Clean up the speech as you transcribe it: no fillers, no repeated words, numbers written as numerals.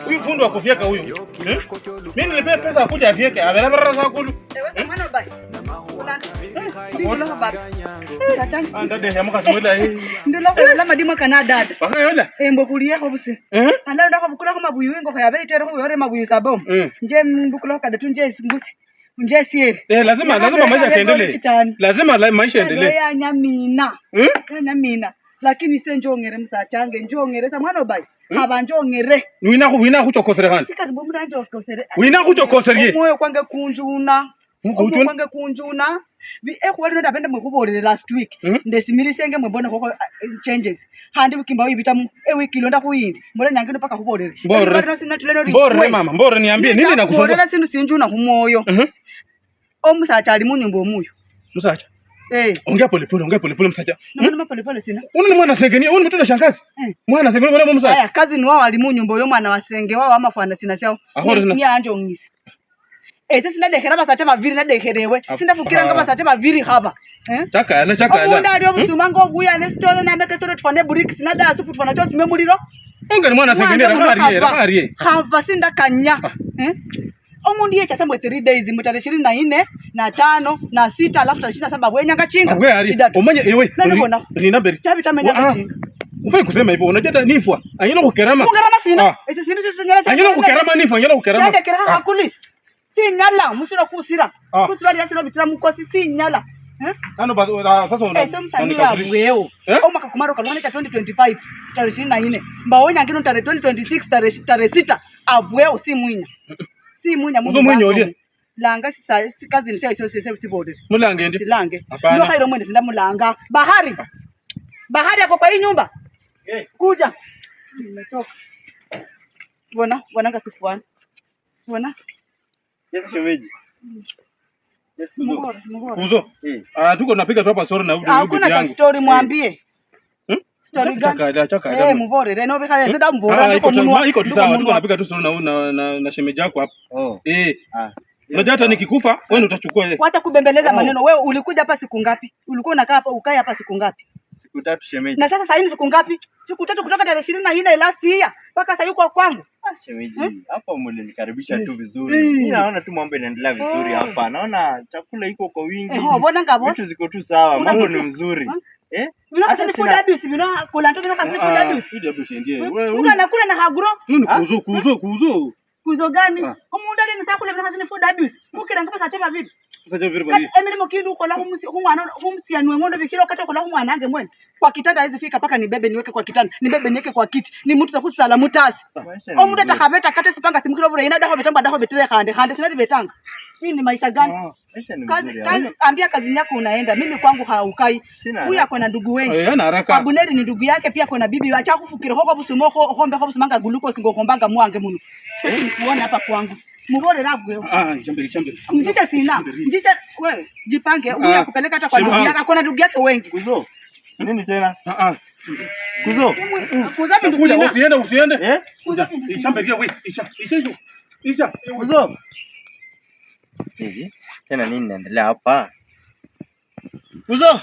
Huyu fundi wa kufyeka huyu. Mimi nilipea pesa kuja afyeke. Amelabara za kulu. Mwana bai. Anda de yamuka somela hii. Ndilo ko la madimo kana dada. Baka yola. Embo kuliye ko busi. Anda ndo ko bukula ko mabuyu ngo ko yabere tero ko yore mabuyu sabom. Nje mbukula ka datu nje ngusi. Nje sieri. Lazima maisha yaendelee. Lazima maisha yaendelee. Ya nyamina. Ya nyamina. Lakini se njongere msachange njongere sa mwana bai. Haba njongere. Wina kuchokosere hani. Sikati bomura njokosere. Wina kuchokosere. Moyo kwange kunjuna. Kwange kunjuna. Ekuwali ndo ndapenda mwekubolele last week. Ndesimilisenge mwebona koko changes. Handi wikimba wibita wiki londa kuyindi. Mbona nyangino paka kubolele. Mbore mama, mbore niambie nini nakusumbua? Mbore sindu sinjuna kumoyo. Omusacha ali munyumba omuyo. Musacha. Ongea pole pole msacha. Mwana pole pole sina. Una ni mwana sengeni, una mtoto shangazi. Mwana sengeni wala msacha. Aya kazi ni wao ali munyumba yo mwana wasenge wao amafana sina sawa. Ni anje ongisa. Sasa sina dekera basacha baviri na dekerewe. Sinda fukira nga basacha baviri haba. Chaka ala. Omunda ali obusumango obuya ne store na make store tufane buriki sina da supu tufana cho sime muliro. Onga ni mwana sengeni rakariye. Hava sinda kanya. Omundi yecha samwe 3 days mutare 24 na 5 na 6 alafu 27 bwenyanga chinga. Shida omanye ewe. Rina beri. Chabi tamenyanga chinga. Ufai kusema hivyo unajua nifwa. Anyelo kukerama. Kukerama sina. Ese sindi nyala. Anyelo kukerama nifwa, anyelo kukerama. Yade kera hakuli. Si nyala, musira kusira. Kusira yasira bitira mukosi si nyala. Ano sasa una. Samia bweo. Omaka kumaro kalwane cha 2025 tarehe 24. Mbaonya ngino tarehe 2026 tarehe 6 avweo si mwinya. Si munya mungu. Mwinya oli. Langa si kazi ni sasa sibode. Mulange ndi. Silange. Ndio hairo mwende sinda mulanga. Bahari yako kwa hii nyumba. Kuja. Nimetoka. Bwana ngasifuana. Bwana. Yes shemeji. Yes kuzo. Kuzo. Tuko tunapiga tu hapa story na huyu yangu. Hakuna story mwambie. Story gani? Chaka. Mvore reno beka yese da mvora ndiko munwa. Iko tu sawa, tuko tunapiga tu story na shemeji yako hapa. Unajua hata nikikufa wewe utachukua yeye. Wacha kubembeleza maneno. Wewe ulikuja hapa siku ngapi? Ulikuwa unakaa hapa ukae hapa siku ngapi? Siku 3 shemeji. Na sasa hivi siku ngapi? Siku 3 kutoka tarehe 24 last year mpaka sasa yuko kwangu. Shemeji, hapa mlinikaribisha tu vizuri. Mimi naona tu mambo yanaendelea vizuri hapa. Naona chakula iko kwa wingi. Mbona ngabo? Vitu ziko tu sawa. Mambo ni mzuri. Hata ni food abuse bino kula ntoto kasi food abuse. Food abuse ndiye. Wewe unakula na haguro? Kuzo. Kuzo gani? Omunda ni sakula bino kasi food abuse. Ukira ngapa sacha vipi? Sacha vipi bali? Emile mokindu uko la humsia nwe ngondo bikiro kata uko la humwana ange mwene. Kwa kitanda hizi fika paka nibebe niweke kwa kitanda. Nibebe niweke kwa kiti. Ni mtu takusala mutasi. Omunda tahabeta kata sipanga simukiro bure ina daho betamba daho betere hande sinadi betanga. Hii ni maisha gani? Kazi ambia kazi yako unaenda. Mimi kwangu haukai. Huyu ako na ndugu wengi. Ana haraka. Abuneri ni ndugu yake pia ako na bibi. Acha kufukira hoko busumoko hombe hoko busumanga glucose ngokombanga mwange muno. Uone hapa kwangu. Mugore rabwe. Chambiri. Mjicha sina. Mjicha wewe jipange huyu akupeleka hata kwa ndugu yake. Ako na ndugu yake wengi. Kuzo. Nini tena? Kuzo. Kuzo bindu. Usiende. Kuzo. Chambiri wewe. Icha. Kuzo. Hivi tena nini naendelea hapa? Kuzo.